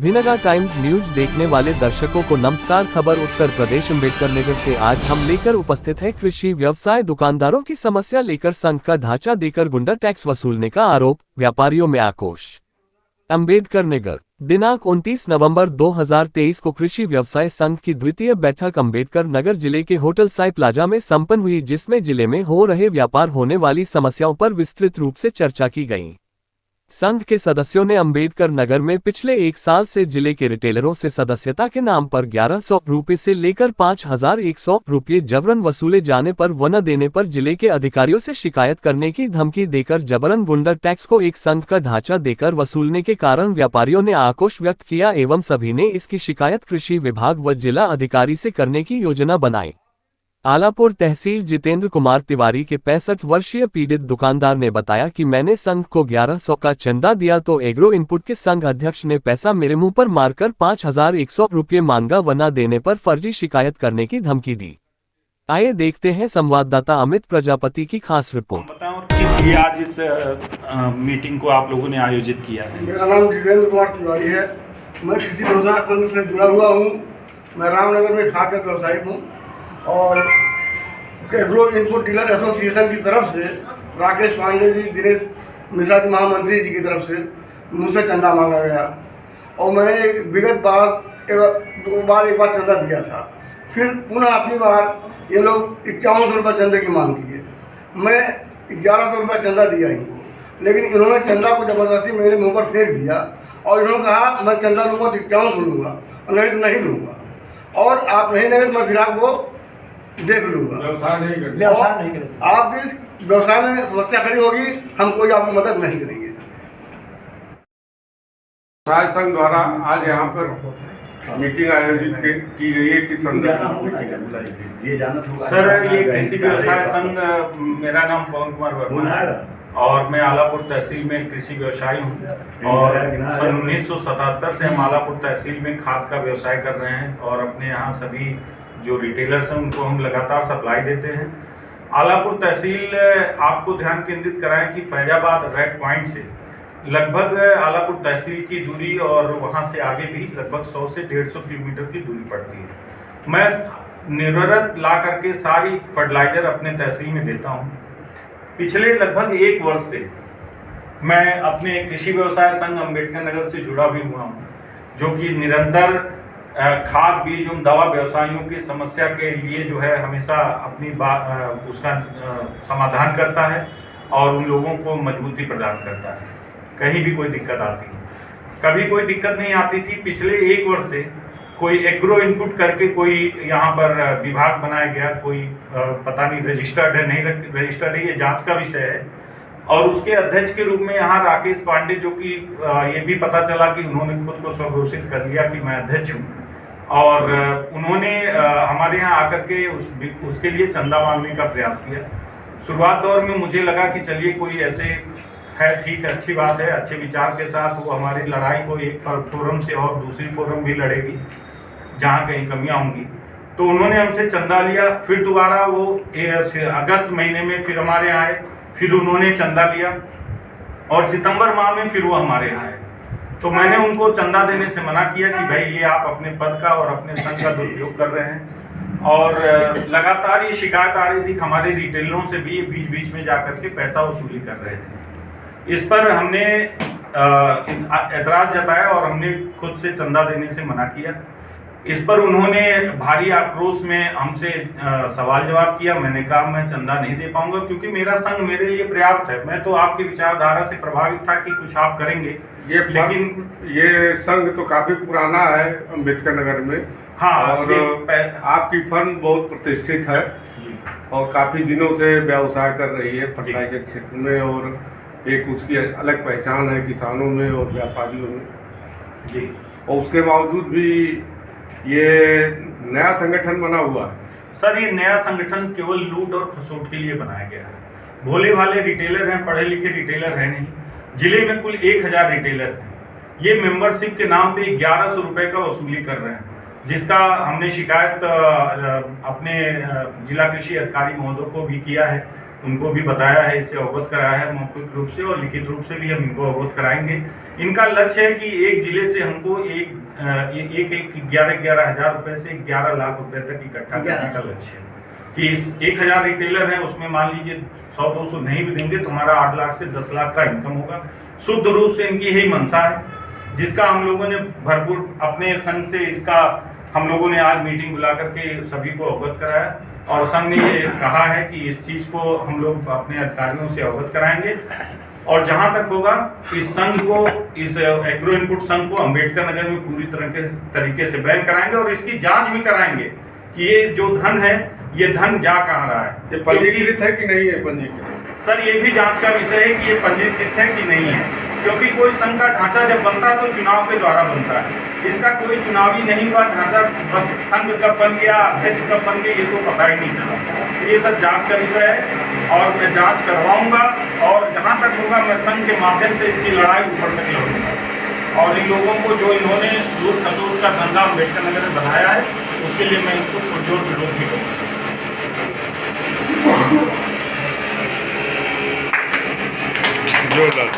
Bhinga times news देखने वाले दर्शकों को नमस्कार। खबर उत्तर प्रदेश अम्बेडकर नगर से आज हम लेकर उपस्थित है। कृषि व्यवसाय दुकानदारों की समस्या लेकर संघ का ढांचा देकर गुंडा टैक्स वसूलने का आरोप, व्यापारियों में आक्रोश। अम्बेडकर नगर दिनांक 29 नवंबर 2023 को कृषि व्यवसाय संघ की द्वितीय बैठक अम्बेडकर नगर जिले के होटल साई प्लाजा में संपन्न हुई, जिसमें जिले में हो रहे व्यापार होने वाली समस्याओं पर विस्तृत रूप से चर्चा की गई। संघ के सदस्यों ने अम्बेडकर नगर में पिछले 1 साल से जिले के रिटेलरों से सदस्यता के नाम पर 1100 रुपये से लेकर 5100 रुपये जबरन वसूले जाने पर व न देने पर जिले के अधिकारियों से शिकायत करने की धमकी देकर जबरन गुंडा टैक्स को एक संघ का ढांचा देकर वसूलने के कारण व्यापारियों ने आक्रोश व्यक्त किया एवं सभी ने इसकी शिकायत कृषि विभाग व जिला अधिकारी से करने की योजना बनाई। आलापुर तहसील जितेंद्र कुमार तिवारी के 65 वर्षीय पीड़ित दुकानदार ने बताया कि मैंने संघ को 1100 का चंदा दिया तो एग्रो इनपुट के संघ अध्यक्ष ने पैसा मेरे मुंह पर मारकर 5100 रुपये मांगा व न देने पर फर्जी शिकायत करने की धमकी दी। आइए देखते हैं संवाददाता अमित प्रजापति की खास रिपोर्ट। किस लिए आज इस मीटिंग को आप लोगों ने आयोजित किया है? मेरा नाम जितेंद्र कुमार तिवारी है। मैं कृषि व्यवसाय संघ से जुड़ा हुआ हूँ। मैं रामनगर में खाद्य व्यवसायी हूँ और एग्रो इनपुट डीलर एसोसिएशन की तरफ से राकेश पांडे जी, दिनेश मिश्रा जी महामंत्री जी की तरफ से मुझसे चंदा मांगा गया और मैंने विगत बार एक बार चंदा दिया था। फिर पुनः अपनी बार ये लोग 5100 रुपये चंदे की मांग किए। मैं 1100 रुपये चंदा दिया इनको, लेकिन इन्होंने चंदा को ज़बरदस्ती मेरे मुँह पर फेंक दिया और इन्होंने कहा मैं चंदा लूँगा तो 5100 लूँगा, नहीं तो नहीं लूँगा और आप नहीं देंगे तो मैं फिर आपको देख लूँगा। व्यवसाय नहीं करेंगे। आपकी व्यवसाय में समस्या खड़ी होगी, हम कोई आपकी मदद नहीं करेंगे। व्यवसाय संघ द्वारा आज यहाँ पर मीटिंग आयोजित की गई है कि सर, ये कृषि व्यवसाय संघ, मेरा नाम पवन कुमार वर्मा है और मैं आलापुर तहसील में कृषि व्यवसायी हूँ और सन 1977 से हम आलापुर तहसील में खाद का व्यवसाय कर रहे हैं और अपने यहाँ सभी जो रिटेलर्स हैं उनको हम लगातार सप्लाई देते हैं। आलापुर तहसील, आपको ध्यान केंद्रित कराएं कि फैजाबाद रेड पॉइंट से लगभग आलापुर तहसील की दूरी और वहां से आगे भी लगभग 100 से 150 किलोमीटर की दूरी पड़ती है। मैं निर्वरत ला करके सारी फर्टिलाइजर अपने तहसील में देता हूं। पिछले लगभग 1 वर्ष से मैं अपने कृषि व्यवसाय संघ अम्बेडकर नगर से जुड़ा भी हुआ हूं, जो कि निरंतर खाद बीज एवं दवा व्यवसायियों की समस्या के लिए जो है हमेशा अपनी बात उसका समाधान करता है और उन लोगों को मजबूती प्रदान करता है कहीं भी कोई दिक्कत आती है। कभी कोई दिक्कत नहीं आती थी। पिछले 1 वर्ष से कोई एग्रो इनपुट करके कोई यहाँ पर विभाग बनाया गया, कोई पता नहीं रजिस्टर्ड है नहीं रजिस्टर्ड है, ये जांच का विषय है और उसके अध्यक्ष के रूप में यहाँ राकेश पांडे, जो कि ये भी पता चला कि उन्होंने खुद को स्वघोषित कर लिया कि मैं अध्यक्ष हूँ और उन्होंने हमारे यहाँ आकर के उसके लिए चंदा मांगने का प्रयास किया। शुरुआत दौर में मुझे लगा कि चलिए कोई ऐसे है, ठीक है, अच्छी बात है, अच्छे विचार के साथ वो हमारी लड़ाई को एक फोरम से और दूसरी फोरम भी लड़ेगी जहाँ कहीं कमियाँ होंगी। तो उन्होंने हमसे चंदा लिया। फिर दोबारा वो अगस्त महीने में फिर हमारे यहाँ आए, फिर उन्होंने चंदा लिया और सितंबर माह में फिर वो हमारे यहाँ आए। तो मैंने उनको चंदा देने से मना किया कि भाई ये आप अपने पद का और अपने संघ का दुरुपयोग कर रहे हैं और लगातार ये शिकायत आ रही थी कि हमारे रिटेलरों से भी बीच बीच में जाकर के पैसा वसूली कर रहे थे। इस पर हमने एतराज़ जताया और हमने खुद से चंदा देने से मना किया। इस पर उन्होंने भारी आक्रोश में हमसे सवाल जवाब किया। मैंने कहा मैं चंदा नहीं दे पाऊंगा क्योंकि मेरा संघ मेरे लिए पर्याप्त है। मैं तो आपकी विचारधारा से प्रभावित था कि कुछ आप करेंगे, लेकिन ये संघ तो काफी पुराना है अम्बेडकर नगर में। हाँ, और आपकी फर्म बहुत प्रतिष्ठित है और काफी दिनों से व्यवसाय कर रही है फर्टिलाइजर क्षेत्र में और एक उसकी अलग पहचान है किसानों में और व्यापारियों में जी। और उसके बावजूद भी ये नया संगठन बना हुआ है। सर, ये नया संगठन केवल लूट और खसोट के लिए बनाया गया है। भोले भाले रिटेलर हैं, पढ़े लिखे रिटेलर हैं नहीं। जिले में कुल 1000 रिटेलर हैं। ये मेंबरशिप के नाम पे 1100 रुपये का वसूली कर रहे हैं, जिसका हमने शिकायत अपने जिला कृषि अधिकारी महोदय को भी किया है उनको भी बताया है, इससे अवगत कराया है मौखिक रूप से, और लिखित रूप से भी हम इनको अवगत कराएंगे। इनका लक्ष्य है कि एक जिले से हमको एक 11 हज़ार रुपए से 11 लाख रुपए तक इकट्ठा करने का लक्ष्य है। कि 1000 रिटेलर है, उसमें मान लीजिए 100-200 नहीं भी देंगे तो हमारा 8 लाख से 10 लाख का इनकम होगा। शुद्ध रूप से इनकी यही मंशा है, जिसका हम लोगों ने भरपूर अपने संघ से इसका हम लोगों ने आज मीटिंग बुला करके सभी को अवगत कराया, और संघ ने ये कहा है कि इस चीज को हम लोग अपने अधिकारियों से अवगत कराएंगे। और जहां तक होगा इस संघ को, इस एग्रो इनपुट संघ को अम्बेडकर नगर में पूरी तरीके से बैन कराएंगे, और इसकी जांच भी कराएंगे कि ये जो धन है ये धन जा कहाँ रहा है। ये पंजीकृत है कि नहीं है पंजीकृत? सर ये भी जांच का विषय है कि ये पंजीकृत है कि नहीं है, क्योंकि कोई संघ का ढांचा जब बनता है तो चुनाव के द्वारा बनता है। इसका कोई चुनावी नहीं हुआ ढांचा, बस संघ कब बन गया, अध्यक्ष कब बन गए, ये तो पता ही नहीं चला। ये सब जांच का विषय है और मैं जांच करवाऊंगा, और जहां तक होगा मैं संघ के माध्यम से इसकी लड़ाई ऊपर तक लड़ूंगा। और इन लोगों को जो इन्होंने लूट खसोट का धंधा अम्बेडकर नगर में बनाया है, उसके लिए मैं इसको पुरजोर विरोध भी करूँगा। जोरदार।